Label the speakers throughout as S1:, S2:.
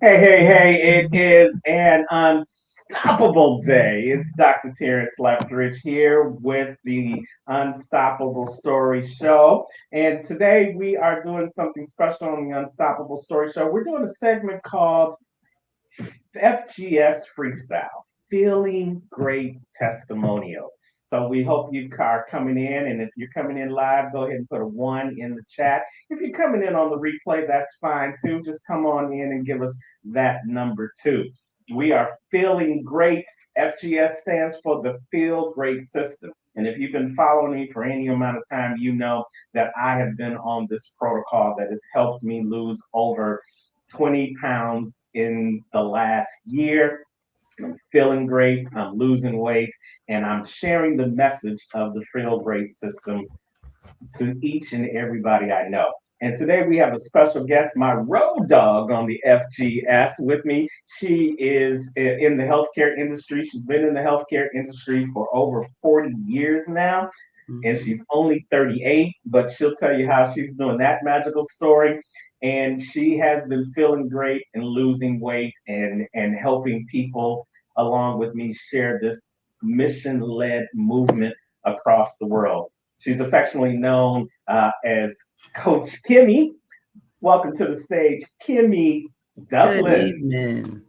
S1: Hey, it is an unstoppable day. It's Dr. Terrence Lethbridge here with the Unstoppable Story Show. And today we are doing something special on the Unstoppable Story Show. We're doing a segment called FGS Freestyle, Feeling Great Testimonials. So we hope you are coming in, and if you're coming in live, go ahead and put a 1 in the chat. If you're coming in on the replay, that's fine too. Just come on in and give us that number 2. We are feeling great. FGS stands for the Feel Great System. And if you've been following me for any amount of time, you know that I have been on this protocol that has helped me lose over 20 pounds in the last year. I'm feeling great. I'm losing weight, and I'm sharing the message of the Feel Great system to each and everybody I know. And today we have a special guest, my road dog on the FGS with me. She is in the healthcare industry. She's been in the healthcare industry for over 40 years now, and she's only 38, but she'll tell you how she's doing that magical story. And she has been feeling great and losing weight and helping people along with me share this mission led movement across the world. She's affectionately known as Coach Kimmy. Welcome to the stage, Kimmy Dublin.
S2: Good evening.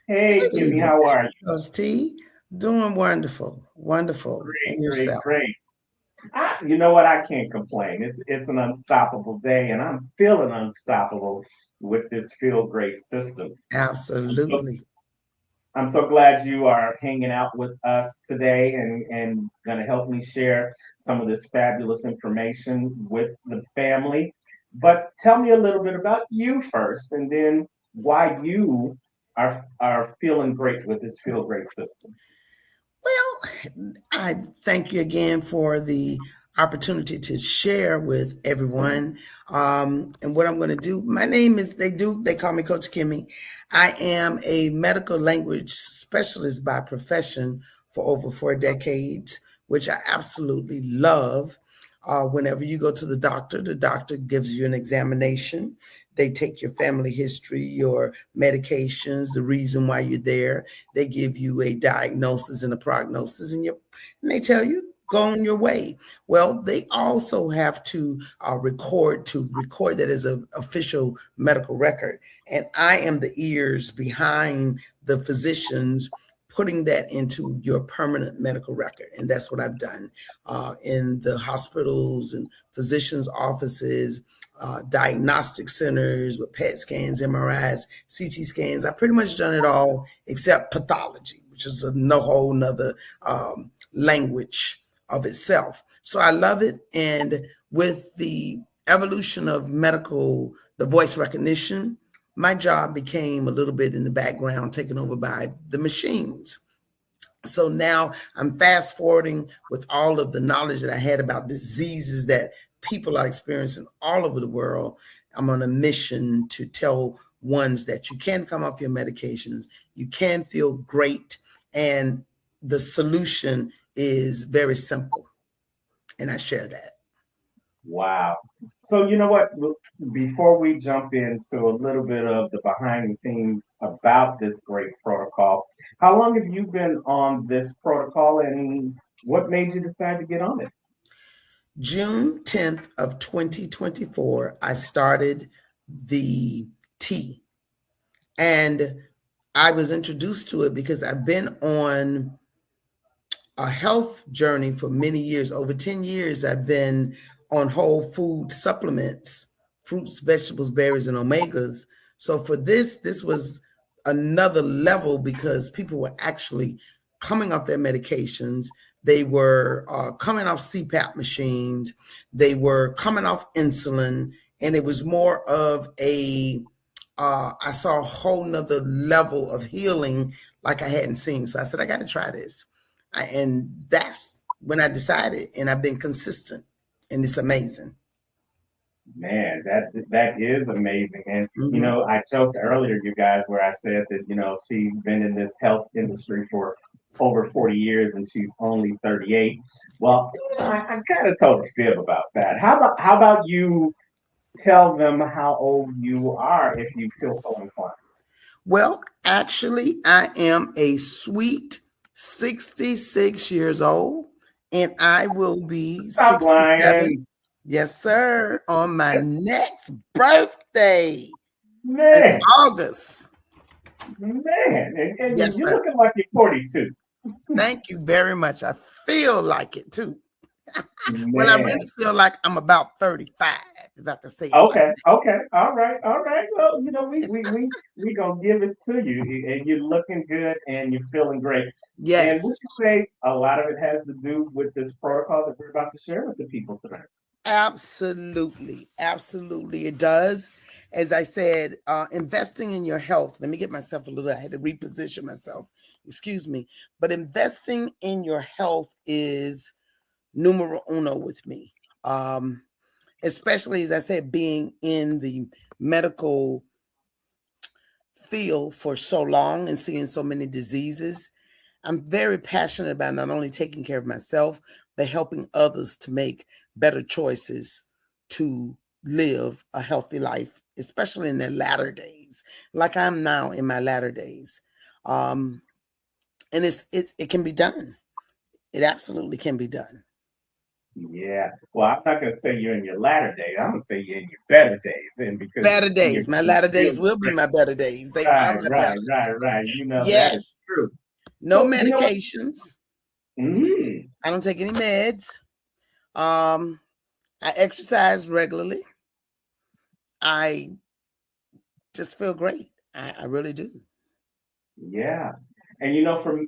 S1: Hey,
S2: Good
S1: Kimmy,
S2: evening.
S1: how are you?
S2: Coach T, doing wonderful.
S1: Great,
S2: And yourself?
S1: great. You know what? I can't complain. It's an unstoppable day, and I'm feeling unstoppable with this Feel Great system.
S2: Absolutely.
S1: I'm so glad you are hanging out with us today and going to help me share some of this fabulous information with the family. But tell me a little bit about you first, and then why you are feeling great with this Feel Great system.
S2: Well, I thank you again for the opportunity to share with everyone. And what I'm going to do, my name is, they call me Coach Kimmy. I am a medical language specialist by profession for over 4 decades, which I absolutely love. Whenever you go to the doctor gives you an examination. They take your family history, your medications, the reason why you're there. They give you a diagnosis and a prognosis, and they tell you, go on your way. Well, they also have to record that as an official medical record. And I am the ears behind the physicians putting that into your permanent medical record. And that's what I've done in the hospitals and physicians' offices, diagnostic centers with PET scans, MRIs, CT scans. I've pretty much done it all except pathology, which is a whole nother language of itself. So I love it. And with the evolution of medical, the voice recognition, my job became a little bit in the background, taken over by the machines. So now I'm fast forwarding with all of the knowledge that I had about diseases that people are experiencing all over the world. I'm on a mission to tell ones that you can come off your medications, you can feel great, and the solution is very simple. And I share that.
S1: Wow. So, you know what? Before we jump into a little bit of the behind the scenes about this great protocol, how long have you been on this protocol and what made you decide to get on it?
S2: June 10th of 2024, I started the T. And I was introduced to it because I've been on a health journey for many years. Over 10 years, I've been on whole food supplements, fruits, vegetables, berries, and omegas. So for this was another level because people were actually coming off their medications. They were coming off CPAP machines. They were coming off insulin. And it was more of I saw a whole nother level of healing like I hadn't seen. So I said, I got to try this. And that's when I decided, and I've been consistent, and it's amazing.
S1: Man, that is amazing. And
S2: Hmm.
S1: I joked earlier, you guys, where I said that, she's been in this health industry for over 40 years and she's only 38. Well, I kind of told a fib about that. How about you tell them how old you are if you feel so inclined?
S2: Well, actually, I am a sweet 66 years old, and I will be
S1: Stop
S2: 67.
S1: lying.
S2: Yes, sir, on my next birthday in
S1: Man,
S2: August.
S1: man. And
S2: Yes,
S1: you're
S2: sir.
S1: looking like you're 42.
S2: Thank you very much. I feel like it too. Well, I
S1: Man.
S2: really feel like I'm about 35, if I can say it like
S1: Okay,
S2: that.
S1: okay, all right, all right. Well, we gonna give it to you, and you're looking good, and you're feeling great. And would
S2: Yes,
S1: you say a lot of it has to do with this protocol that we're about to share with the people tonight?
S2: absolutely. Absolutely. It does. As I said, investing in your health. Let me get myself a little, I had to reposition myself. Excuse me. But investing in your health is numero uno with me. Especially, as I said, being in the medical field for so long and seeing so many diseases. I'm very passionate about not only taking care of myself, but helping others to make better choices to live a healthy life, especially in their latter days, like I'm now in my latter days. Um, and it can be done. It absolutely can be done.
S1: Yeah. Well, I'm not gonna say you're in your latter days. I'm gonna say you're in your better days, and because
S2: Better
S1: you're
S2: days. My latter days
S1: feeling
S2: will be
S1: great.
S2: my better days. They are
S1: Right,
S2: my
S1: right,
S2: better.
S1: right, right. That is
S2: Yes.
S1: true.
S2: No
S1: So, you know what?
S2: medications.
S1: Mm,
S2: I don't take any meds. Um, I exercise regularly. I just feel great. I really do.
S1: yeah. And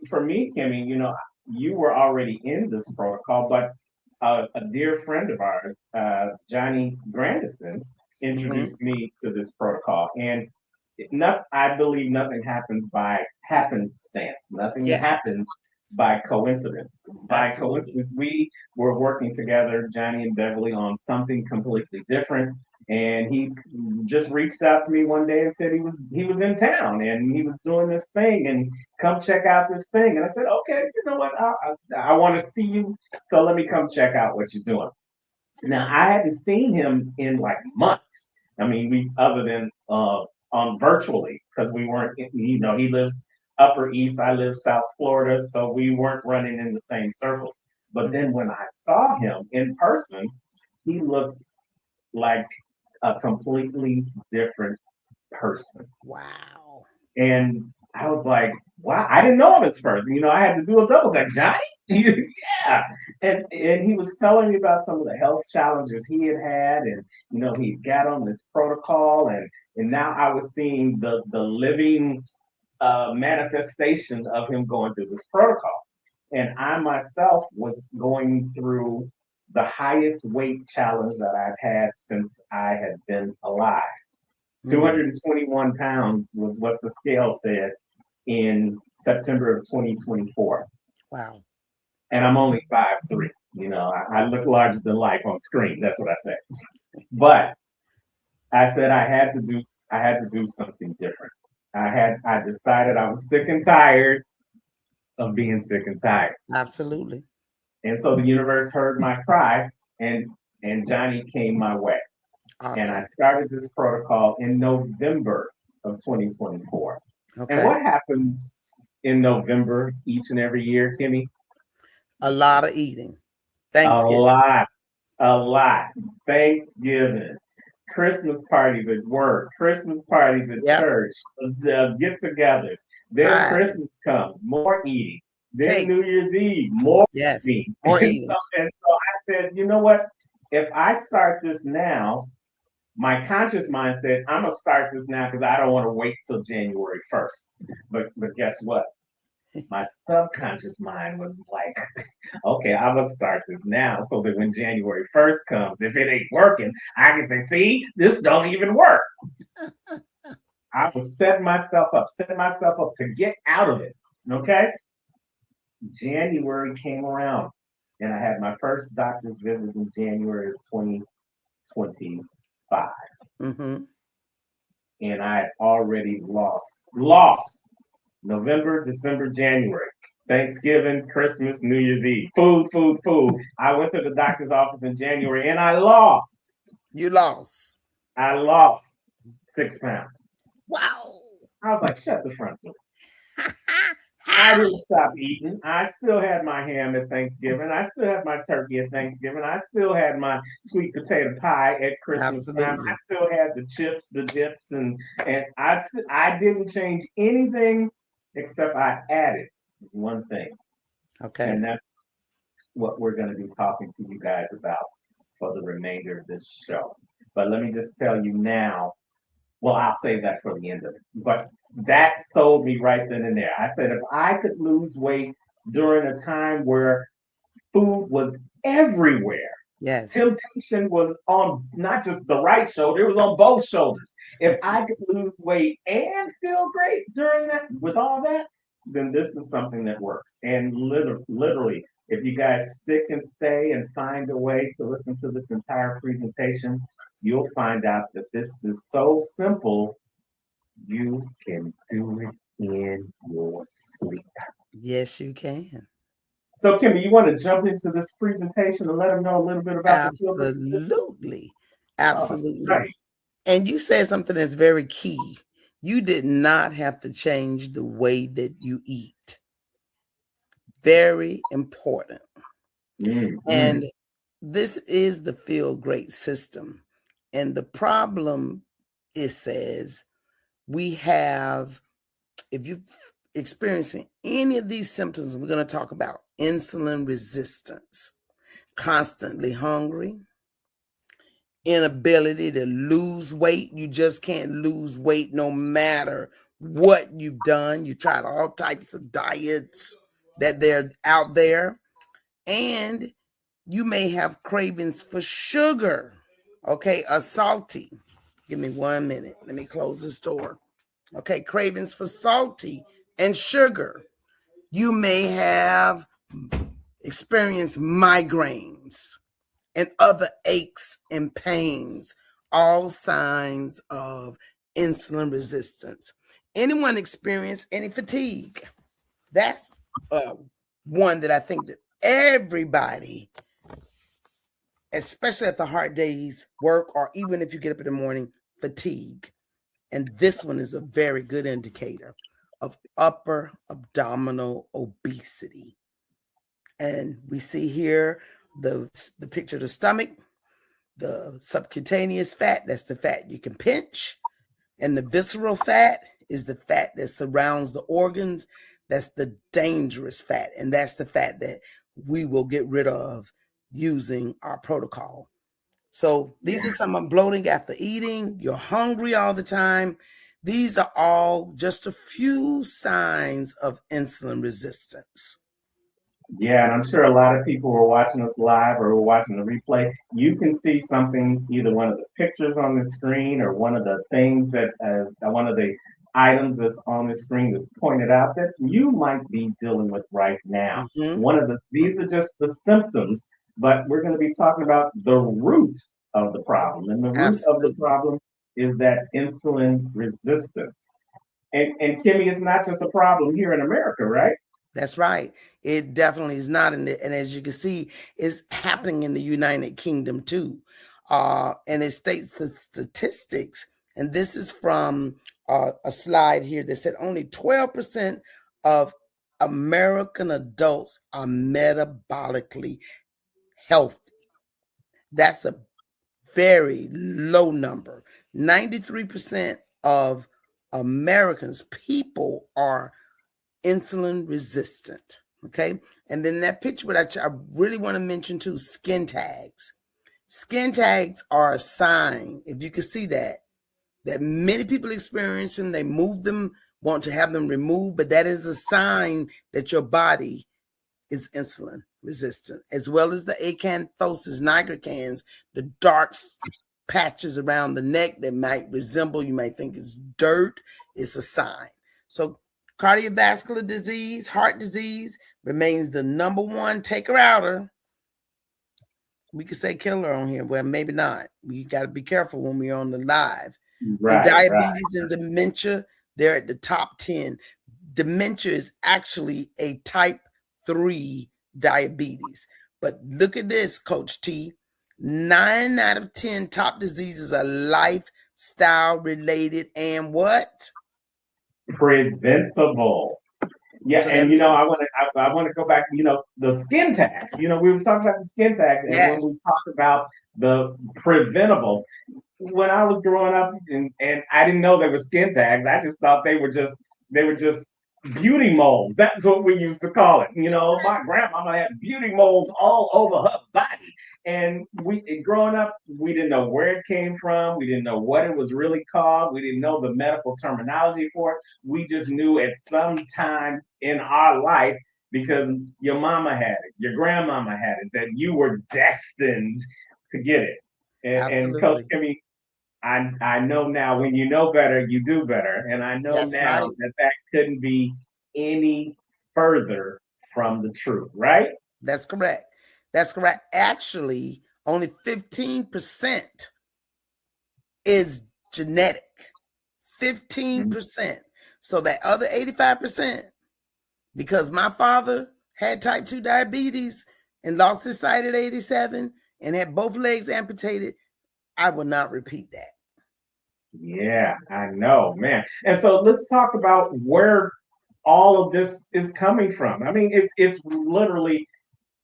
S1: for me, Kimmy, you were already in this protocol, but a dear friend of ours, Johnny Grandison,
S2: Hmm.
S1: introduced me to this protocol. And I believe nothing happens by happenstance. Nothing
S2: Yes,
S1: happens by coincidence. By
S2: absolutely.
S1: coincidence, we were working together, Johnny and Beverly, on something completely different. And he just reached out to me one day and said he was in town and he was doing this thing and come check out this thing. And I said, okay, you know what? I want to see you, so let me come check out what you're doing. Now I hadn't seen him in like months. I mean, we other than on virtually because we weren't. He lives Upper East, I live South Florida, so we weren't running in the same circles. But then
S2: Hmm.
S1: when I saw him in person, he looked like a completely different person.
S2: Wow.
S1: And I was like, wow, I didn't know him at first. I had to do a double check. Johnny? Yeah. And he was telling me about some of the health challenges he had had. And, he got on this protocol. And now I was seeing the living manifestation of him going through this protocol. And I myself was going through the highest weight challenge that I've had since I had been alive.
S2: Mm.
S1: 221 pounds was what the scale said in September of 2024.
S2: Wow.
S1: And I'm only 5'3". I look larger than life on screen. That's what I said. But I said I had to do something different. I decided I was sick and tired of being sick and tired.
S2: Absolutely.
S1: And so the universe heard my cry and Johnny came my way. And I
S2: Awesome.
S1: started this protocol in November of 2024. And
S2: Okay.
S1: what happens in November each and every year, Kimmy?
S2: A lot of eating.
S1: A
S2: Thanksgiving.
S1: lot, a lot. Thanksgiving, Christmas parties at work, Christmas parties at
S2: Yep.
S1: church, get-togethers. Then
S2: Pies.
S1: Christmas comes, more eating. Then New
S2: Cakes.
S1: Year's Eve, more
S2: Yes.
S1: eating.
S2: Or
S1: And
S2: eating.
S1: so I said, you know what? If I start this now, my conscious mind said, I'm gonna start this now because I don't want to wait till January 1st. But guess what? My subconscious mind was like, okay, I'm gonna start this now so that when January 1st comes, if it ain't working, I can say, see, this don't even work. I was setting myself up to get out of it. Okay. January came around and I had my first doctor's visit in January of 2024.
S2: Mm-hmm.
S1: and I had already lost November, December, January. Thanksgiving, Christmas, New Year's Eve. Food, food, food. I went to the doctor's office in January and I lost.
S2: You lost.
S1: I lost 6 pounds.
S2: Wow.
S1: I was like, shut the front door. I didn't stop eating. I still had my ham at Thanksgiving. I still had my turkey at Thanksgiving. I still had my sweet potato pie at Christmas time. I
S2: Absolutely.
S1: still had the chips, the dips, and I didn't change anything except I added one thing,
S2: Okay.
S1: and that's what we're going to be talking to you guys about for the remainder of this show. But let me just tell you now, well, I'll save that for the end of it. But that sold me right then and there. I said, if I could lose weight during a time where food was everywhere,
S2: Yes.
S1: temptation was on not just the right shoulder, it was on both shoulders. If I could lose weight and feel great during that, with all that, then this is something that works. And literally, if you guys stick and stay and find a way to listen to this entire presentation, you'll find out that this is so simple, you can do it in your sleep.
S2: Yes, you can.
S1: So, Kimmy, you want to jump into this presentation and let them know a little bit about the Feel Great System?
S2: Absolutely.
S1: All
S2: Absolutely.
S1: right.
S2: And you said something that's very key. You did not have to change the way that you eat. Very important.
S1: Mm-hmm.
S2: And this is the Feel Great system. And the problem, it says, we have, if you're experiencing any of these symptoms, we're going to talk about insulin resistance, constantly hungry, inability to lose weight. You just can't lose weight no matter what you've done. You tried all types of diets that they're out there, and you may have cravings for sugar, okay, or salty. Give me 1 minute. Let me close this door. Okay, cravings for salty and sugar. You may have experienced migraines and other aches and pains, all signs of insulin resistance. Anyone experience any fatigue? That's one that I think that everybody, especially at the hard days work, or even if you get up in the morning, fatigue. And this one is a very good indicator of upper abdominal obesity. And we see here the picture of the stomach, the subcutaneous fat, that's the fat you can pinch. And the visceral fat is the fat that surrounds the organs. That's the dangerous fat. And that's the fat that we will get rid of using our protocol. So these are some of bloating after eating. You're hungry all the time. These are all just a few signs of insulin resistance.
S1: Yeah, and I'm sure a lot of people who are watching us live or who are watching the replay, you can see something, either one of the pictures on the screen or one of the things that, one of the items that's on the screen that's pointed out that you might be dealing with right now.
S2: Mm-hmm.
S1: These are just the symptoms, but we're going to be talking about the root of the problem. And the root of the
S2: Absolutely.
S1: problem is that insulin resistance. And Kimmy, it's not just a problem here in America, right?
S2: That's right. It definitely is not in it. And as you can see, it's happening in the United Kingdom too. And it states the statistics. And this is from a slide here that said only 12% of American adults are metabolically healthy. That's a very low number. 93% of Americans, people, are insulin resistant. Okay. And then that picture, what I really want to mention too, skin tags. Skin tags are a sign, if you can see that many people experience them. They move them, want to have them removed, but that is a sign that your body is insulin resistant, as well as the acanthosis nigricans, the dark patches around the neck that might resemble, you might think it's dirt, it's a sign. So cardiovascular disease, heart disease remains the number one taker outer. We could say killer on here. Well, maybe not. We got to be careful when we're on the live. And
S1: Right, right.
S2: diabetes and dementia, they're at the top 10. Dementia is actually a type 3 diabetes. But look at this, Coach T. 9 out of 10 top diseases are lifestyle related and what?
S1: Preventable. Yeah,
S2: So that
S1: and
S2: means,
S1: I want to go back. The skin tags. We were talking about the skin tags, and when
S2: yes,
S1: we talked about the preventable, when I was growing up, and I didn't know they were skin tags. I just thought they were just beauty moles. That's what we used to call it. My grandmama had beauty moles all over her body. And growing up, we didn't know where it came from. We didn't know what it was really called. We didn't know the medical terminology for it. We just knew at some time in our life, because your mama had it, your grandmama had it, that you were destined to get it. And Coach
S2: absolutely.
S1: Kimmy, I know now, when you know better, you do better. And I know
S2: That's
S1: now
S2: right.
S1: that couldn't be any further from the truth, right?
S2: That's correct. That's correct. Actually, only 15% is genetic. 15%. So that other 85%, because my father had type 2 diabetes and lost his sight at 87 and had both legs amputated, I will not repeat that.
S1: Yeah, I know, man. And so let's talk about where all of this is coming from. I mean, it's literally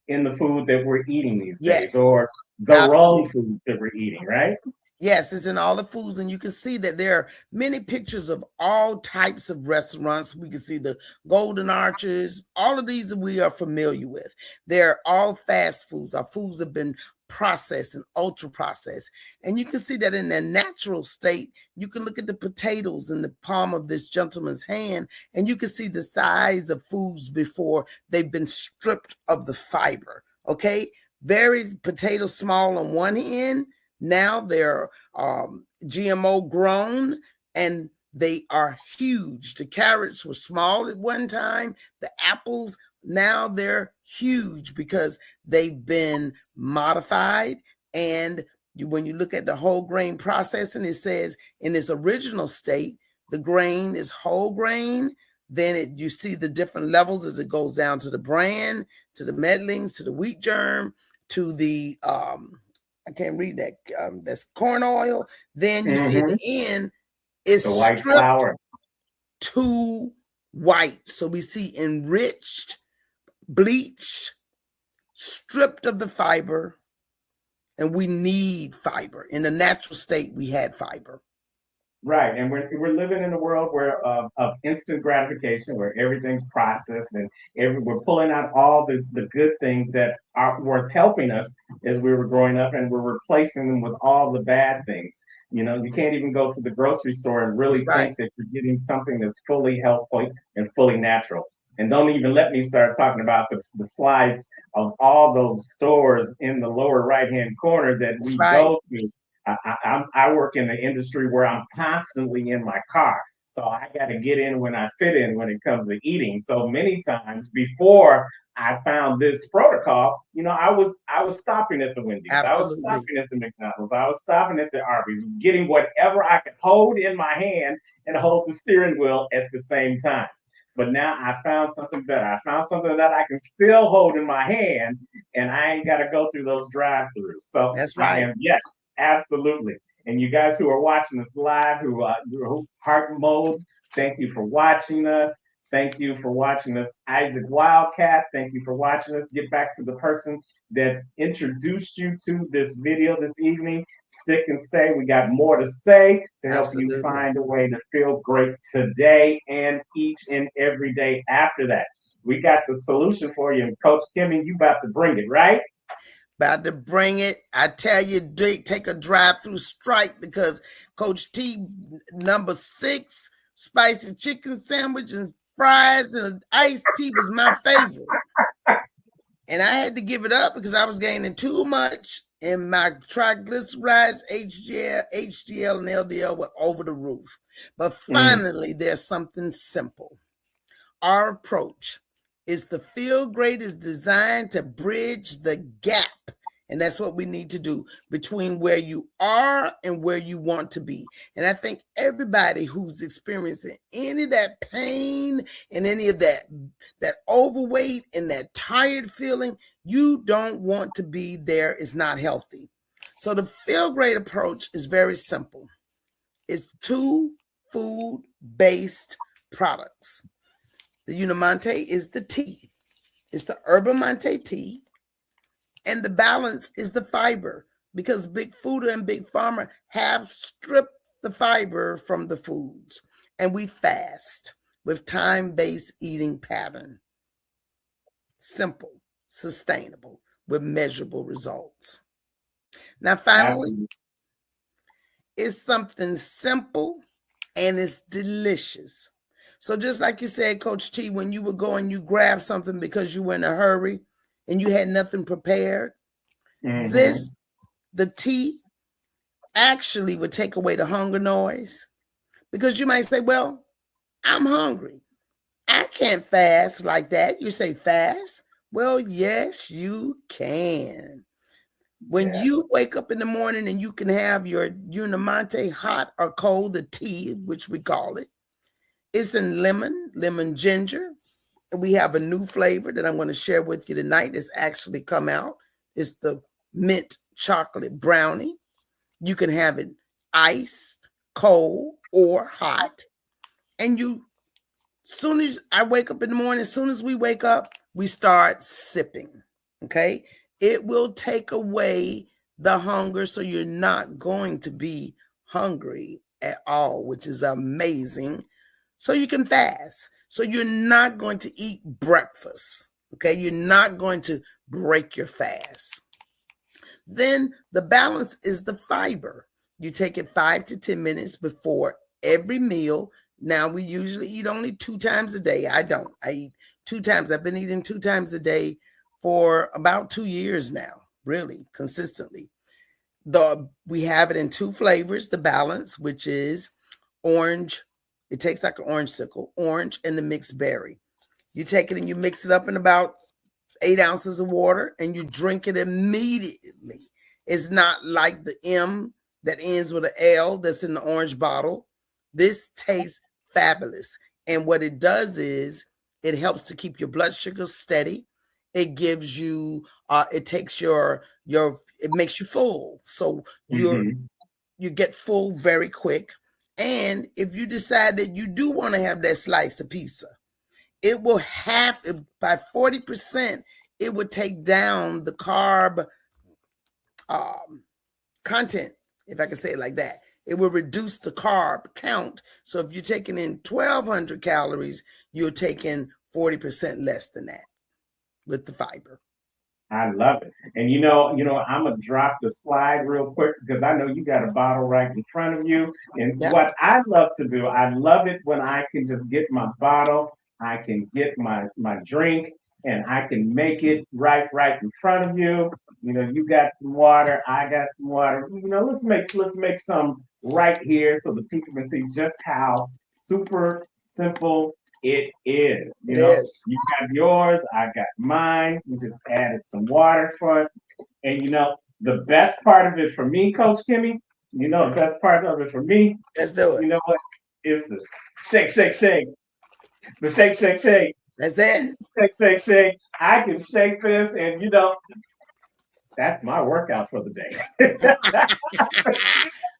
S1: in the food that we're eating these days,
S2: Yes,
S1: or the wrong
S2: absolutely.
S1: food that we're eating, right?
S2: Yes, it's in all the foods, and you can see that there are many pictures of all types of restaurants. We can see the Golden Arches, all of these we are familiar with. They're all fast foods. Our foods have been processed and ultra processed. And you can see that in their natural state. You can look at the potatoes in the palm of this gentleman's hand, and you can see the size of foods before they've been stripped of the fiber. Okay, very potato small on one end. Now they're GMO grown and they are huge. The carrots were small at one time. The apples, now they're huge because they've been modified. And when you look at the whole grain processing, it says in its original state, the grain is whole grain. Then you see the different levels as it goes down to the bran, to the medlings, to the wheat germ, to the I can't read that. That's corn oil. Then you see at
S1: Mm-hmm.
S2: the end is
S1: The white
S2: stripped
S1: flour.
S2: to white. So we see enriched, bleached, stripped of the fiber, and we need fiber. In the natural state, we had fiber.
S1: Right, and we're living in a world where of instant gratification, where everything's processed, and we're pulling out all the good things that were helping us as we were growing up, and we're replacing them with all the bad things. You can't even go to the grocery store and
S2: That's
S1: really
S2: right.
S1: think that you're getting something that's fully healthy and fully natural. And don't even let me start talking about the slides of all those stores in the lower right hand corner that
S2: That's
S1: we
S2: right.
S1: go to. I work in the industry where I'm constantly in my car. So I got to get in when I fit in when it comes to eating. So many times before I found this protocol, I was stopping at the Wendy's, I was
S2: Absolutely.
S1: stopping at the McDonald's, I was stopping at the Arby's, getting whatever I could hold in my hand and hold the steering wheel at the same time. But now I found something better. I found something that I can still hold in my hand, and I ain't got to go through those drive-throughs. So
S2: That's
S1: I
S2: right.
S1: am, yes, absolutely. And you guys who are watching us live, who heart mode, thank you for watching us. Thank you for watching us, Isaac Wildcat. Thank you for watching us. Get back to the person that introduced you to this video this evening. Stick and stay. We got more to say to help you
S2: Absolutely.
S1: find a way to feel great today and each and every day after that. We got the solution for you. And Coach Kimmy, you about to bring it, right?
S2: About to bring it. I tell you, take a drive-through strike because Coach T number 6 spicy chicken sandwich and fries and iced tea was my favorite. And I had to give it up because I was gaining too much and my triglycerides, HDL, and LDL were over the roof. But finally, there's something simple. Our approach is the Feel Great is designed to bridge the gap And that's what we need to do between where you are and where you want to be. And I think everybody who's experiencing any of that pain and any of that overweight and that tired feeling, you don't want to be there. It's not healthy. So the Feel Great approach is very simple. It's 2 food-based products. The Unimante is the tea. It's the Herba Mate tea. And the balance is the fiber, because Big Food and Big Pharma have stripped the fiber from the foods. And we fast with time-based eating pattern. Simple, sustainable, with measurable results. Now, finally, it's something simple and it's delicious. So just like you said, Coach T, when you would go and you grab something because you were in a hurry and you had nothing prepared, the tea actually would take away the hunger noise, because you might say, well, I'm hungry. I can't fast like that. You say fast? Well, yes, you can. When you wake up in the morning and you can have your Unimante hot or cold, the tea, which we call it, it's in lemon ginger. And we have a new flavor that I'm going to share with you tonight. It's actually come out. It's the mint chocolate brownie. You can have it iced, cold, or hot. And soon as I wake up in the morning, as soon as we wake up, we start sipping. Okay? It will take away the hunger, so you're not going to be hungry at all, which is amazing. So you can fast. So you're not going to eat breakfast. Okay? You're not going to break your fast. Then the balance is the fiber. You take it 5 to 10 minutes before every meal. Now, we usually eat only 2 times a day. I don't. I eat 2 times. I've been eating 2 times a day for about 2 years now, really, consistently. We have it in 2 flavors, the balance, which is orange. It tastes like an orange sickle, orange and the mixed berry. You take it and you mix it up in about 8 ounces of water and you drink it immediately. It's not like the M that ends with an L that's in the orange bottle. This tastes fabulous. And what it does is it helps to keep your blood sugar steady. It gives you, it takes it makes you full. So you get full very quick. And if you decide that you do want to have that slice of pizza, it will have, by 40%, it would take down the carb content, if I can say it like that. It will reduce the carb count. So if you're taking in 1,200 calories, you're taking 40% less than that with the fiber.
S1: I love it. And I'm gonna drop the slide real quick because I know you got a bottle right in front of you. And what I love to do, I love it when I can just get my bottle, I can get my drink, and I can make it right in front of you. You got some water, I got some water. Let's make some right here so the people can see just how super simple it is. You got yours, I got mine. We just added some water for it. And the best part of it for me, Coach Kimmy, the best part of it for me,
S2: let's do it.
S1: You know what? Is the shake. The shake.
S2: That's it.
S1: Shake. I can shake this, and that's my workout for the day.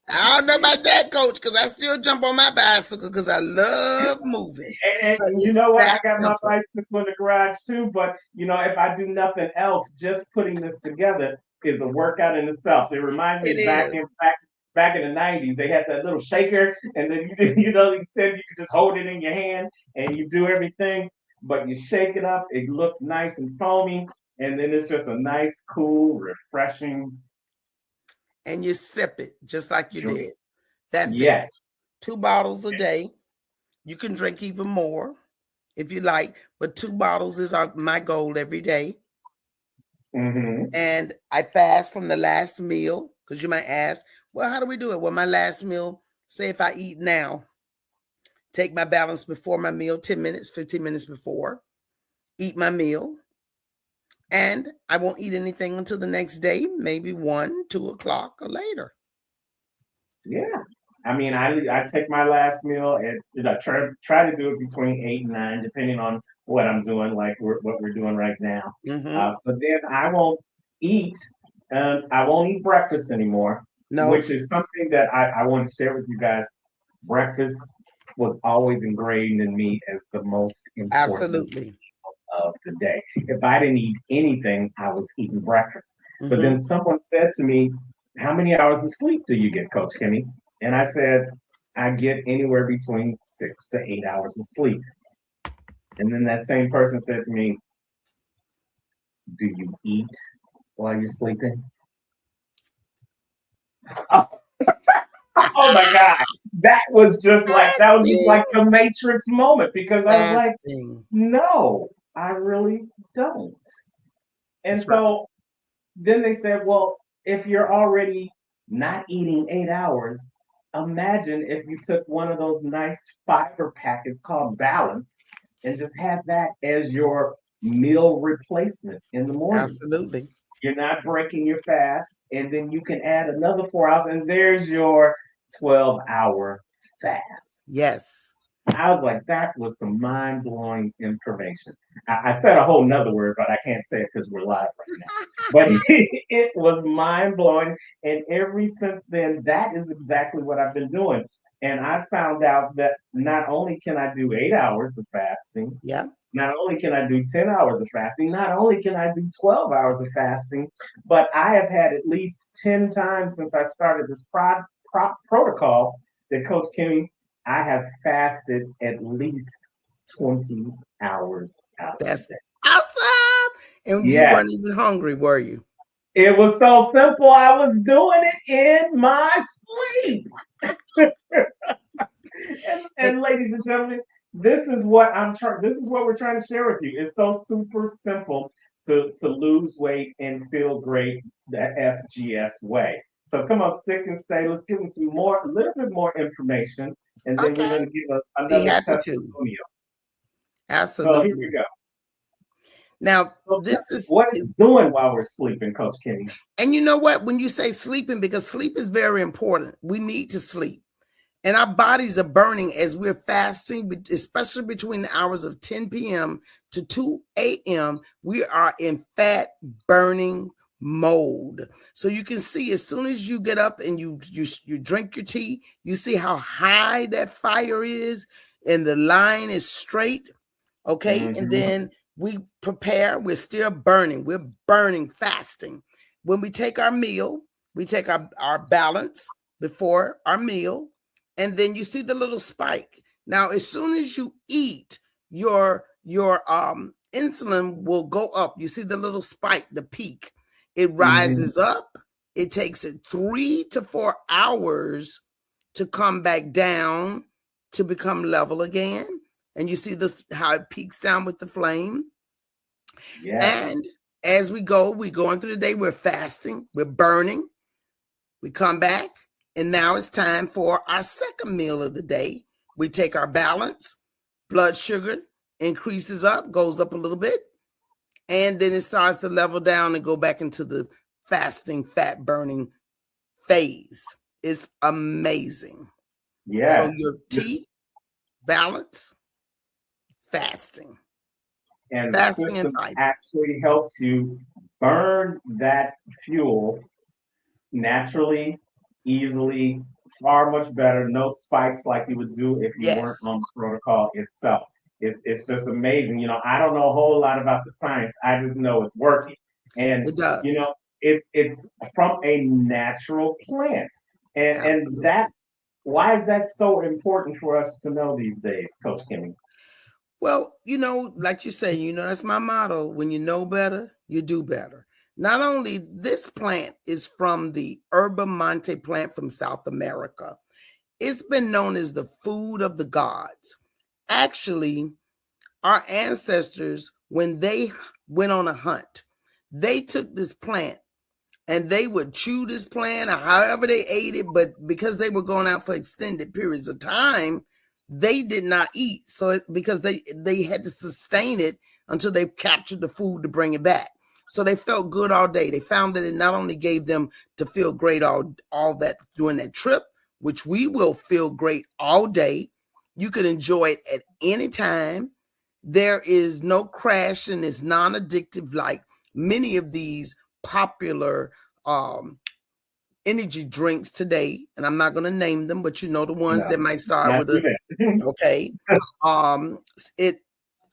S2: I don't know about that, Coach, because I still jump on my bicycle because I love moving.
S1: And you know what? I got my bicycle in the garage too. But if I do nothing else, just putting this together is a workout in itself. It reminds me back in the 90s, they had that little shaker, and then you said you could just hold it in your hand and you do everything, but you shake it up. It looks nice and foamy, and then it's just a nice, cool, refreshing.
S2: And you sip it just like you did. That's it. 2 bottles a day. You can drink even more if you like, but 2 bottles is my goal every day. And I fast from the last meal, because you might ask, well, how do we do it? Well, my last meal, say if I eat now, take my balance before my meal, 10 minutes, 15 minutes before, eat my meal, And I won't eat anything until the next day, maybe 1, 2 o'clock or later.
S1: Yeah. I mean, I take my last meal and I try to do it between 8 and 9, depending on what I'm doing, like what we're doing right now.
S2: Mm-hmm.
S1: But then eat. I won't eat breakfast anymore,
S2: No,
S1: which is something that I want to share with you guys. Breakfast was always ingrained in me as the most important
S2: absolutely.
S1: of the day. If I didn't eat anything, I was eating breakfast. But
S2: Mm-hmm.
S1: then someone said to me, "How many hours of sleep do you get, Coach Kimmy?" And I said, "I get anywhere between 6 to 8 hours of sleep." And then that same person said to me, "Do you eat while you're sleeping?" Oh, oh my God. That was just
S2: Fasting.
S1: like the Matrix moment because I was like,
S2: Fasting.
S1: no, I really don't. And
S2: That's right.
S1: so then they said, well, if you're already not eating 8 hours, imagine if you took one of those nice fiber packets called Balance and just had that as your meal replacement in the morning.
S2: Absolutely.
S1: You're not breaking your fast, and then you can add another 4 hours, and there's your 12-hour fast.
S2: Yes.
S1: I was like, that was some mind blowing information. I said a whole nother word, but I can't say it because we're live right now. But it was mind blowing. And ever since then, that is exactly what I've been doing. And I found out that not only can I do 8 hours of fasting,
S2: Yeah.
S1: not only can I do 10 hours of fasting, not only can I do 12 hours of fasting, but I have had at least 10 times since I started this protocol that Coach Kimmy, I have fasted at least 20 hours out of the
S2: That's
S1: day.
S2: awesome. And you
S1: Yes,
S2: weren't even hungry, were you?
S1: it was so simple. I was doing it in my sleep.
S2: And,
S1: And ladies and gentlemen, this is what we're trying to share with you. It's so super simple to lose weight and feel great the FGS way. So come on, stick and stay. Let's give them a little bit more information, and then we're
S2: okay.
S1: going to give
S2: Be
S1: another
S2: happy to.
S1: testimonial. So here we
S2: Absolutely.
S1: go.
S2: Now,
S1: So
S2: this
S1: what
S2: is,
S1: is doing while we're sleeping, Coach Kenny?
S2: and you know what? When you say sleeping, because sleep is very important, we need to sleep. And our bodies are burning as we're fasting, especially between the hours of 10 p.m. to 2 a.m. We are in fat burning mode. So you can see as soon as you get up and you drink your tea, you see how high that fire is, and the line is straight. Okay. And
S1: Mm-hmm.
S2: then we prepare, we're still burning, we're burning fasting. When we take our meal, we take our balance before our meal, and then you see the little spike. Now, as soon as you eat, your insulin will go up. You see the little spike, the peak. It
S1: Mm-hmm.
S2: rises up. It takes it 3 to 4 hours to come back down to become level again. And you see this how it peaks down with the flame.
S1: Yes.
S2: And as we're going through the day, we're fasting, we're burning. We come back, and now it's time for our second meal of the day. We take our balance, blood sugar increases up, goes up a little bit, and then it starts to level down and go back into the fasting, fat burning phase. It's amazing. So
S1: Yes.
S2: your tea, balance, fasting,
S1: And the
S2: fasting and
S1: system
S2: fiber.
S1: actually helps you burn that fuel naturally, easily, far much better. No spikes like you would do if you weren't
S2: Yes,
S1: on the protocol itself. It's just amazing. I don't know a whole lot about the science. I just know it's working. And,
S2: it
S1: you
S2: does.
S1: know, it's from a natural plant. And that,
S2: Absolutely.
S1: why is that so important for us to know these days, Coach Kimmy?
S2: Well, like you say, that's my motto. When you know better, you do better. Not only this plant is from the Yerba Mate plant from South America. It's been known as the food of the gods. Actually, our ancestors, when they went on a hunt, they took this plant and they would chew this plant or however they ate it, but because they were going out for extended periods of time, they did not eat. So because they had to sustain it until they captured the food to bring it back. So they felt good all day. They found that it not only gave them to feel great all that during that trip, which we will feel great all day. You can enjoy it at any time. There is no crash and it's non-addictive like many of these popular energy drinks today. And I'm not going to name them, but you know the ones
S1: No,
S2: that might start
S1: not
S2: with
S1: do
S2: a
S1: that.
S2: okay. It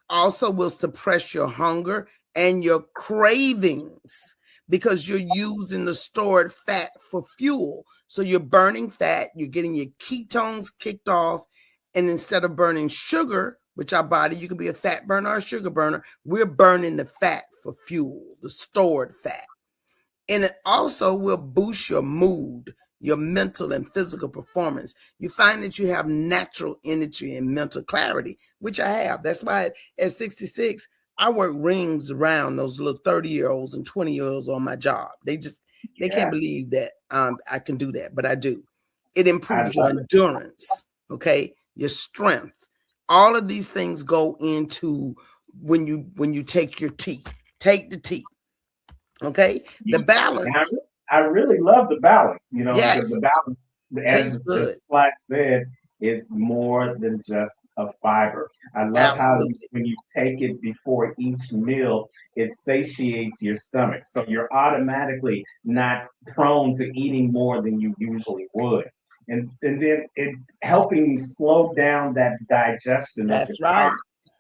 S2: also will suppress your hunger and your cravings because you're using the stored fat for fuel. So you're burning fat, you're getting your ketones kicked off, and instead of burning sugar, which our body, you can be a fat burner or a sugar burner, we're burning the fat for fuel, the stored fat. And it also will boost your mood, your mental and physical performance. You find that you have natural energy and mental clarity, which I have. That's why at 66, I work rings around those little 30-year-olds and 20-year-olds on my job. They can't
S1: Yeah,
S2: believe that I can do that, but I do. It
S1: I
S2: improves your
S1: love it.
S2: endurance, okay, your strength. All of these things go into when you take your tea. Take the tea. Okay, the
S1: And I,
S2: balance,
S1: I really love the balance, because
S2: yes,
S1: the balance,
S2: tastes
S1: as
S2: good.
S1: Flat said, is more than just a fiber. I love how
S2: Absolutely.
S1: when you take it before each meal, it satiates your stomach. So you're automatically not prone to eating more than you usually would. And then it's helping slow down that digestion of the
S2: That's right.
S1: carbs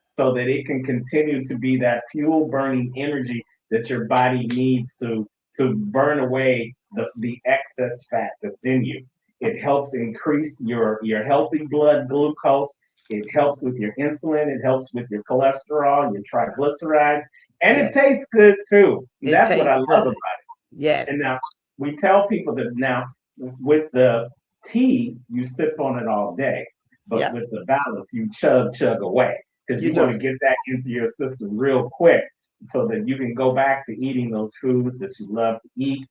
S1: so that it can continue to be that fuel burning energy that your body needs to burn away the excess fat that's in you. It helps increase your healthy blood glucose. It helps with your insulin. It helps with your cholesterol, your triglycerides, and it
S2: Yes,
S1: tastes good too. And
S2: it
S1: that's what I
S2: tastes
S1: love about
S2: good.
S1: it. And
S2: Yes,
S1: now we tell people that now with the tea, you sip on it all day, but
S2: yeah,
S1: with the balance, you chug away because
S2: you
S1: you want to
S2: do.
S1: get that into your system real quick so that you can go back to eating those foods that you love to eat.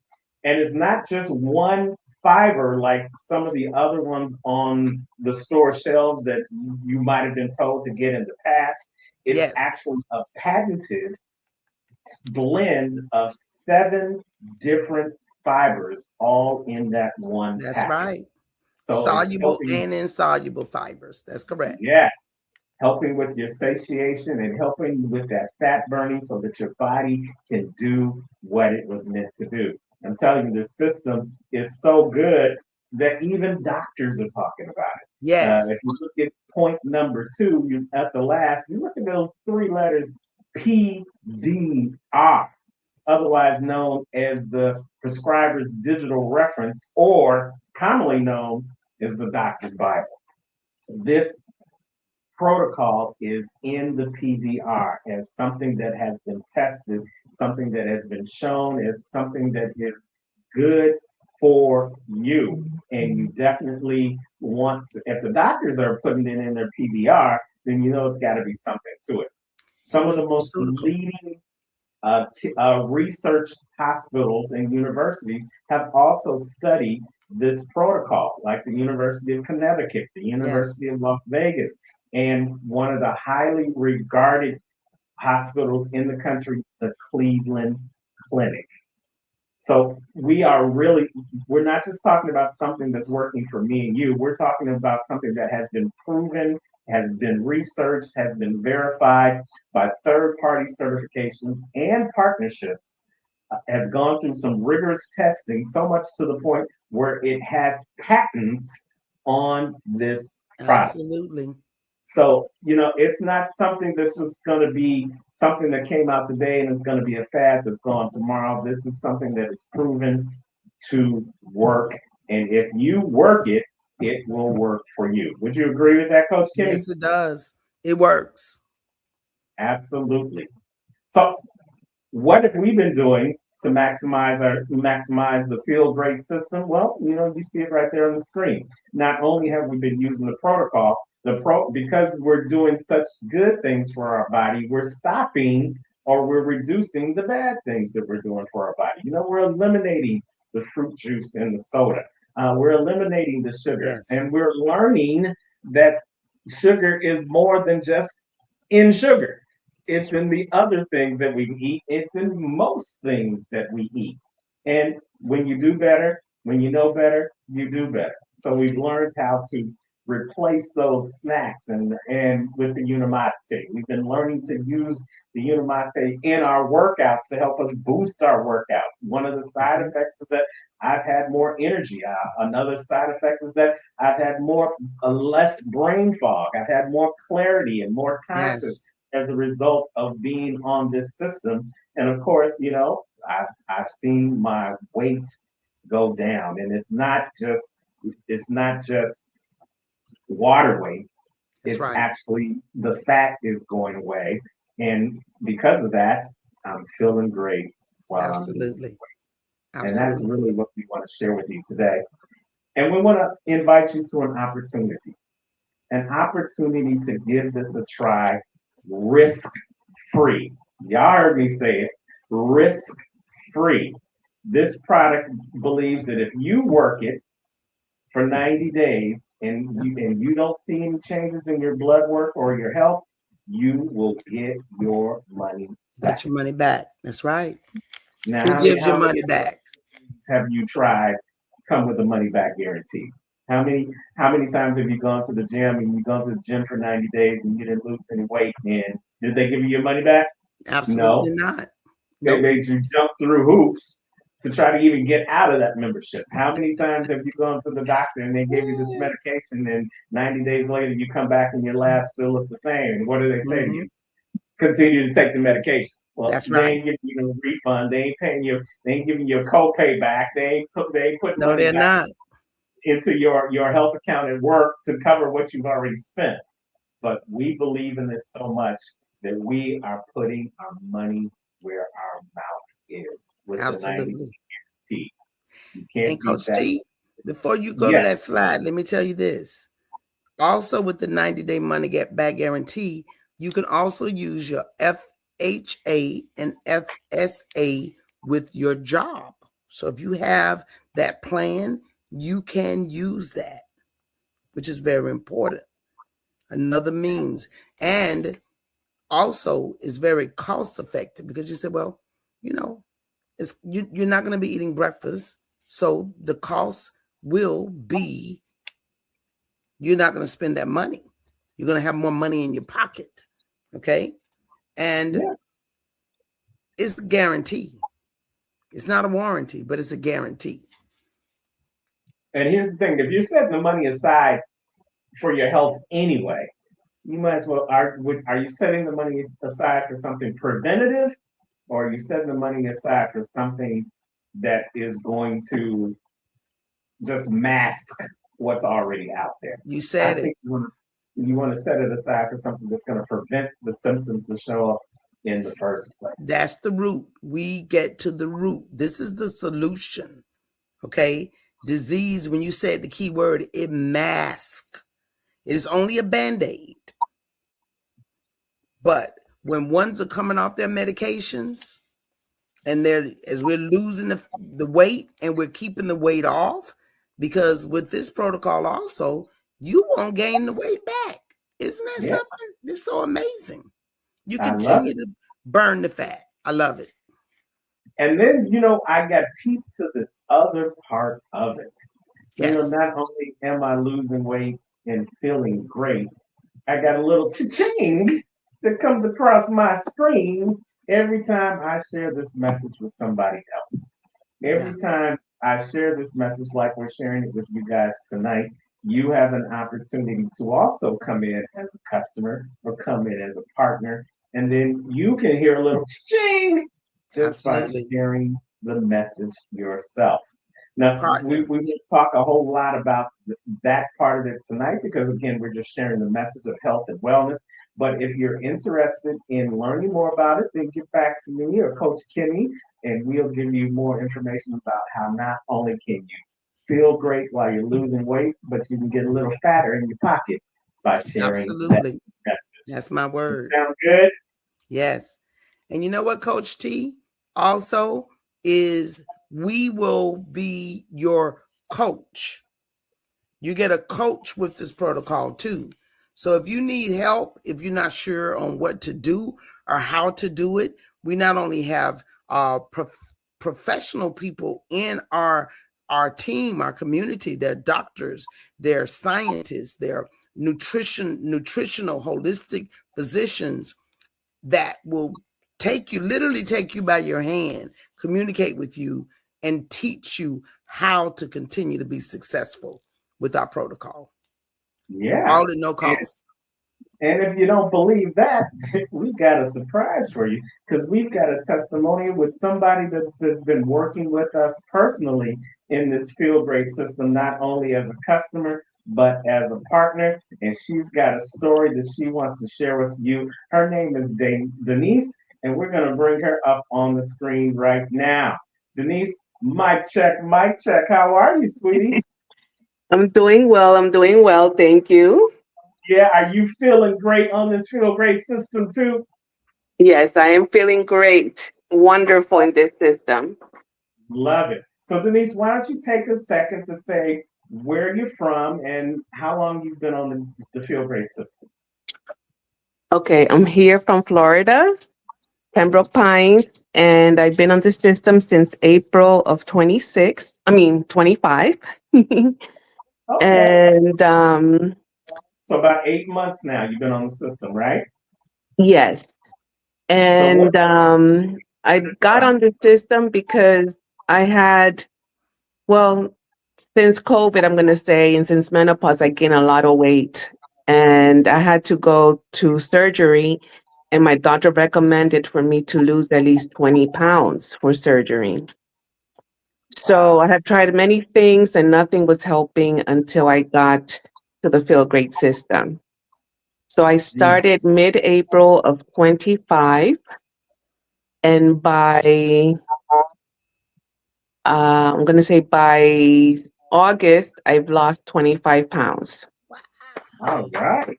S1: And it's not just one fiber like some of the other ones on the store shelves that you might have been told to get in the past. It's
S2: Yes,
S1: actually a patented blend of 7 different fibers all in that one
S2: that's
S1: packet.
S2: right.
S1: So it's
S2: Soluble
S1: helping,
S2: and insoluble fibers. That's correct.
S1: yes, helping with your satiation and helping with that fat burning so that your body can do what it was meant to do. I'm telling you, this system is so good that even doctors are talking about it. If
S2: Yes,
S1: you look at point number two, at the last, you look at those 3 letters PDR, otherwise known as the prescriber's digital reference, or commonly known as the doctor's Bible. This protocol is in the PDR as something that has been tested, something that has been shown as something that is good for you. And you definitely want to, if the doctors are putting it in their PDR, then you know it's got to be something to it.
S2: it's a
S1: Some of the most
S2: nutraceutical.
S1: leading research hospitals and universities have also studied this protocol, like the University of Connecticut, the
S2: Yes,
S1: University of Las Vegas, and one of the highly regarded hospitals in the country, the Cleveland Clinic. So we're not just talking about something that's working for me and you. We're talking about something that has been proven, has been researched, has been verified by third party certifications and partnerships, has gone through some rigorous testing, so much to the point where it has patents on this product.
S2: absolutely.
S1: So, it's not something that's just going to be something that came out today and is going to be a fad that's gone tomorrow. This is something that is proven to work. And if you work it, it will work for you. Would you agree with that, Coach Kimmy?
S2: Yes, it does. It works.
S1: Absolutely. So, what have we been doing to maximize the field grade system? Well, you see it right there on the screen. Not only have we been using the protocol, because we're doing such good things for our body, we're stopping or we're reducing the bad things that we're doing for our body. We're eliminating the fruit juice and the soda. We're eliminating the sugar,
S2: Yes,
S1: and we're learning that sugar is more than just in sugar. It's in the other things that we eat. It's in most things that we eat. And when you do better, when you know better, you do better. So
S2: You
S1: we've
S2: do.
S1: learned how to replace those snacks and with the Unimate. We've been learning to use the Unimate in our workouts to help us boost our workouts. One of the side
S2: Mhm.
S1: effects is that I've had more energy. Another side effect is that I've had more less brain fog. I've had more clarity and more conscious
S2: Yes,
S1: as a result of being on this system. And of course, I've seen my weight go down, and it's not just water weight.
S2: that's
S1: It's
S2: right.
S1: actually the fat is going away, and because of that, I'm feeling great while I'm losing
S2: Absolutely.
S1: weight. And that's
S2: Absolutely.
S1: really what we want to share with you today. And we want to invite you to an opportunity to give this a try risk free. Y'all heard me say it, risk free. This product believes that if you work it for 90 days and you don't see any changes in your blood work or your health, you will get your money back.
S2: Get your money back. That's right.
S1: Now,
S2: Who
S1: how many
S2: gives your
S1: how many
S2: money back?
S1: have you tried come with a money back guarantee? How many times have you gone to the gym and you gone to the gym for 90 days and you didn't lose any weight and did they give you your money back?
S2: Absolutely
S1: No.
S2: not.
S1: They
S2: Nope.
S1: made you jump through hoops to try to even get out of that membership. How many times have you gone to the doctor and they gave you this medication and 90 days later you come back and your labs still look the same? And what do they say to you?
S2: Hmm.
S1: Continue to take the medication. Well,
S2: That's
S1: they
S2: right.
S1: ain't giving you no refund. They ain't paying you. They ain't giving you a copay back. They ain't putting
S2: No,
S1: money
S2: they're
S1: back
S2: not.
S1: into your health account at work to cover what you've already spent. But we believe in this so much that we are putting our money where our mouth is with the 90
S2: Absolutely.
S1: T. You
S2: And
S1: can't beat
S2: Coach
S1: that.
S2: T, before you go to
S1: Yes.
S2: that slide, let me tell you this. Also, with the 90-day money get back guarantee, you can also use your FHA and FSA with your job. So if you have that plan, you can use that, which is very important. Another means, and also is very cost effective because you said, well, you know, you're not going to be eating breakfast, so the cost will be you're not going to spend that money. You're going to have more money in your pocket. Okay. And
S1: Yeah.
S2: it's a guarantee. It's not a warranty, but it's a guarantee.
S1: And here's the thing: if you're setting the money aside for your health anyway, you might as well are you setting the money aside for something preventative, or are you setting the money aside for something that is going to just mask what's already out there?
S2: You
S1: I
S2: said it.
S1: think you want to set it aside for something that's going to prevent the symptoms to show up in the first place.
S2: That's the root. We get to the root. This is the solution. Okay. Disease, when you said the key word, it masks. It is only a band-aid. But when ones are coming off their medications and they're as we're losing the weight and we're keeping the weight off, because with this protocol also, you won't gain the weight back. Isn't that
S1: Yeah,
S2: something? It's so amazing. You
S1: I love
S2: continue
S1: it.
S2: to burn the fat. I love it.
S1: And then, I got peeped to this other part of it.
S2: Yes.
S1: Not only am I losing weight and feeling great, I got a little cha-ching that comes across my screen every time I share this message with somebody else.
S2: Yeah.
S1: Every time I share this message, like we're sharing it with you guys tonight, you have an opportunity to also come in as a customer or come in as a partner. And then you can hear a little ching just by
S2: Absolutely.
S1: sharing the message yourself. Now, we
S2: Partner.
S1: will talk a whole lot about that part of it tonight because, again, we're just sharing the message of health and wellness. But if you're interested in learning more about it, then get back to me or Coach Kimmy, and we'll give you more information about how not only can you feel great while you're losing weight, but you can get a little fatter in your pocket by sharing that
S2: Absolutely.
S1: message.
S2: That's my word.
S1: Sound good?
S2: Yes. And you know what, Coach T? Also, is we will be your coach. You get a coach with this protocol too. So if you need help, if you're not sure on what to do, or how to do it. We not only have professional people in our team, our community. They're doctors, they're scientists, they're nutritional, holistic physicians that will literally take you by your hand, communicate with you, and teach you how to continue to be successful with our protocol.
S1: Yeah.
S2: All at no cost.
S1: And if you don't believe that, we've got a surprise for you because we've got a testimonial with somebody that has been working with us personally in this field grade system, not only as a customer, but as a partner. And she's got a story that she wants to share with you. Her name is Denise, and we're going to bring her up on the screen right now. Denise, mic check, mic check. How are you, sweetie?
S3: I'm doing well. I'm doing well. Thank you.
S1: Yeah, are you feeling great on this field grade system too?
S3: Yes, I am feeling great. Wonderful in this system.
S1: Love it. So Denise, why don't you take a second to say where you're from and how long you've been on the field grade system?
S3: Okay, I'm here from Florida, Pembroke Pines, and I've been on the system since April of 25.
S1: Okay.
S3: And
S1: So about 8 months now you've been on the system, right?
S3: yes,
S1: So what
S3: and I got on the system because I had, well, since COVID, I'm going to say, and since menopause, I gained a lot of weight. And I had to go to surgery, and my doctor recommended for me to lose at least 20 pounds for surgery. So
S1: wow.
S3: I had tried many things, and nothing was helping until I got to the field grade system. So I
S1: Mm.
S3: started mid-April of 25, and I'm going to say by August, I've lost 25 pounds.
S1: All right.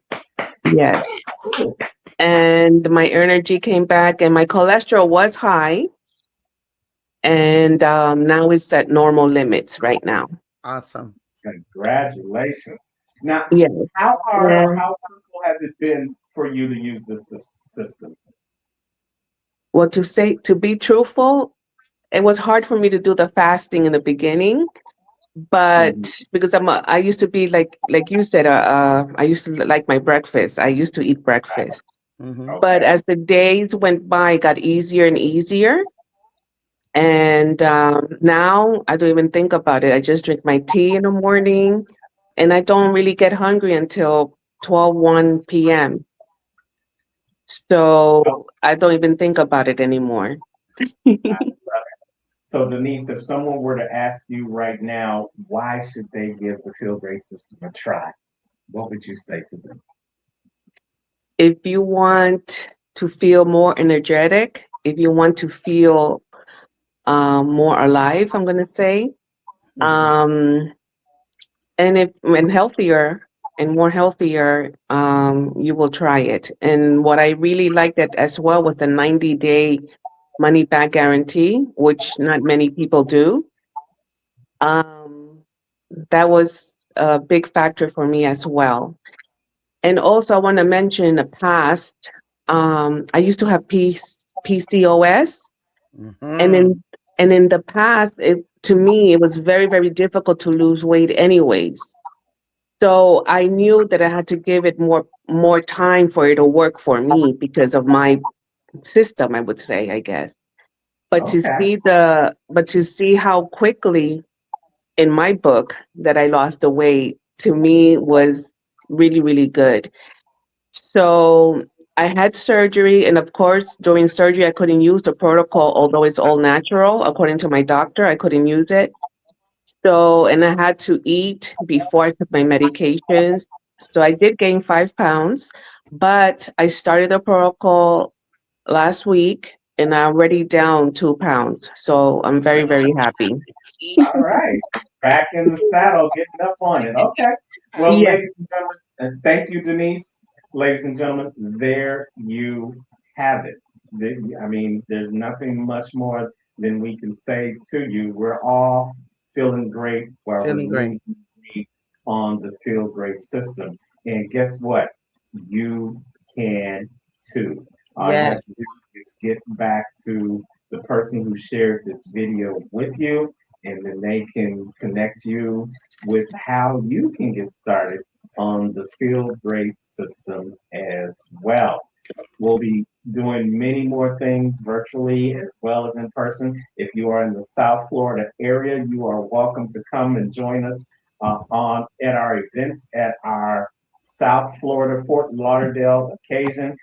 S3: Yes.
S1: Cool.
S3: And my energy came back, and my cholesterol was high, and now it's at normal limits right now.
S2: Awesome.
S1: Congratulations. Now,
S3: Yes.
S1: how hard or
S3: And
S1: how simple has it been for you to use this system?
S3: well, to be truthful, it was hard for me to do the fasting in the beginning, but
S1: Mhm.
S3: because I used to be like you said, I used to like my breakfast. I used to eat breakfast,
S2: Mm-hmm.
S3: but
S1: Okay.
S3: as the days went by, it got easier and easier. And now I don't even think about it. I just drink my tea in the morning, and I don't really get hungry until 1 p.m.
S1: So,
S3: So I don't even think about it anymore.
S1: so Denise, if someone were to ask you right now, why should they give the field grade system a try? What would you say to them?
S3: If you want to feel more energetic, if you want to feel more alive, I'm going to say,
S2: Mm-hmm.
S3: um, and healthier and more healthier, you will try it. And what I really liked it as well was the 90-day money back guarantee, which not many people do. Um, that was a big factor for me as well. And also, I want to mention in the past, I used to have PCOS, and
S2: Mm-hmm.
S3: in the past, to me, it was very, very difficult to lose weight, anyways. So I knew that I had to give it more time for it to work for me because of my system, I would say, I guess.
S1: Okay.
S3: But to see how quickly in my book that I lost the weight, to me was really, really good. So I had surgery, and of course, during surgery, I couldn't use the protocol, although it's all natural. According to my doctor, I couldn't use it. So, and I had to eat before I took my medications. So I did gain 5 pounds, but I started the protocol last week, and I'm already down 2 pounds. So I'm very, very happy.
S1: All right. Back in the saddle, getting up on it. Okay. Well,
S3: Yes.
S1: ladies and gentlemen, and thank you, Denise. Ladies and gentlemen, there you have it. I mean, there's nothing much more than we can say to you. We're all feeling great while we're
S2: Feeling great.
S1: losing weight on the Feel Great system. And guess what? You can too. All you have
S2: Yes.
S1: to do is get back to the person who shared this video with you, and then they can connect you with how you can get started on the Feel Great system as well. We'll be doing many more things virtually as well as in person. If you are in the South Florida area, you are welcome to come and join us on at our events at our South Florida Fort Lauderdale occasion.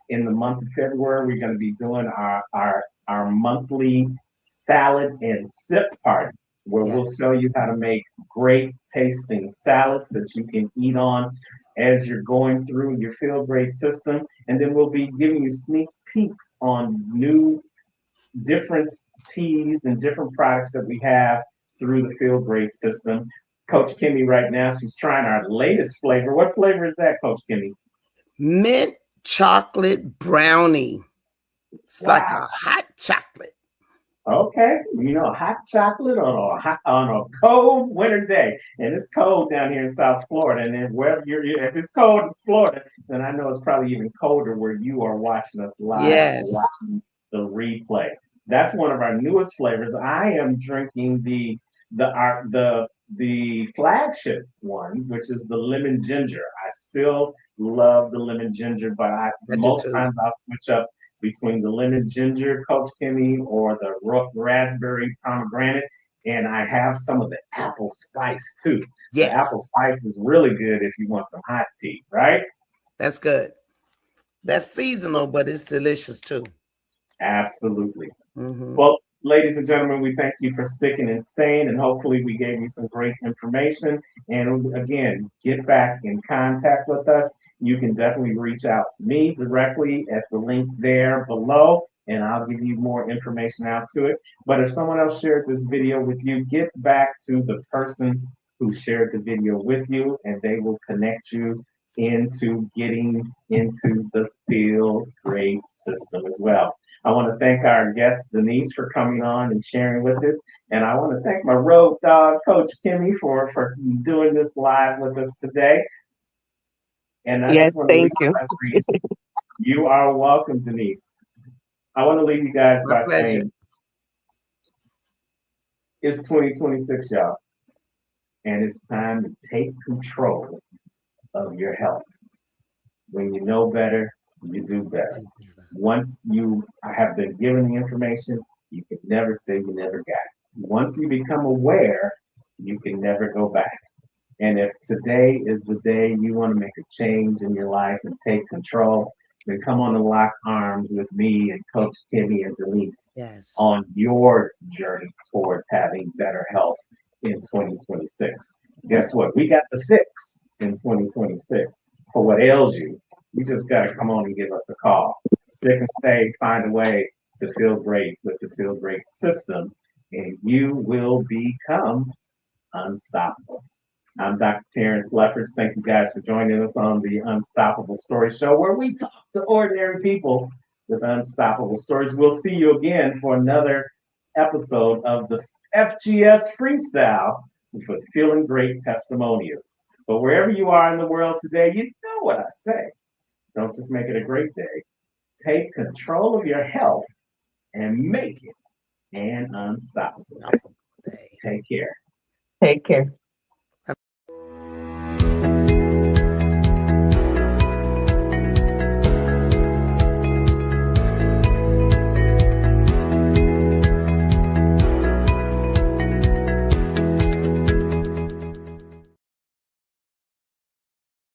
S1: In the month of February, we're going to be doing our monthly salad and sip party, where we'll
S2: Yes.
S1: show you how to make great tasting salads that you can eat on as you're going through your Feel Great system. And then we'll be giving you sneak peeks on new, different teas and different products that we have through the Feel Great system. Coach Kimmy, right now, she's trying our latest flavor. What flavor is that, Coach Kimmy?
S2: Mint chocolate brownie. It's like
S1: Wow.
S2: a hot chocolate.
S1: Okay, hot chocolate on a cold winter day, and it's cold down here in South Florida. And then wherever if it's cold in Florida, then I know it's probably even colder where you are watching us live or
S2: Yes.
S1: watching the replay. That's one of our newest flavors. I am drinking the flagship one, which is the lemon ginger. I still love the lemon ginger, but
S2: I do
S1: most
S2: too.
S1: times I'll switch up between the lemon ginger, Coach Kimmy, or the raspberry pomegranate. And I have some of the apple spice too. The
S2: Yes.
S1: apple spice is really good if you want some hot tea, right?
S2: That's good. That's seasonal, but it's delicious too.
S1: Absolutely.
S2: Mm-hmm.
S1: Well, ladies and gentlemen, we thank you for sticking and staying, and hopefully we gave you some great information. And again, get back in contact with us. You can definitely reach out to me directly at the link there below, and I'll give you more information out to it. But if someone else shared this video with you, get back to the person who shared the video with you, and they will connect you into getting into the Feel Great system as well. I want to thank our guest, Denise, for coming on and sharing with us. And I want to thank my road dog, Coach Kimmy, for doing this live with us today. And I
S3: Yes,
S1: just want to leave
S3: thank you.
S1: by saying, you are welcome, Denise. I want to leave you guys
S2: My
S1: by
S2: pleasure.
S1: saying, it's 2026, y'all. And it's time to take control of your health. When you know better, you do better. Once you have been given the information, you can never say you never got it. Once you become aware, you can never go back. And if today is the day you want to make a change in your life and take control, then come on and lock arms with me and Coach Kimmy and Denise
S2: Yes.
S1: on your journey towards having better health in 2026. Guess what? We got the fix in 2026 for what ails you. You just got to come on and give us a call. Stick and stay, find a way to feel great with the Feel Great system, and you will become unstoppable. I'm Dr. Terrence Leffers. Thank you guys for joining us on the Unstoppable Story Show, where we talk to ordinary people with unstoppable stories. We'll see you again for another episode of the FGS Freestyle for Feeling Great Testimonials. But wherever you are in the world today, you know what I say. Don't just make it a great day. Take control of your health and make it an unstoppable day. Take care.
S3: Take care.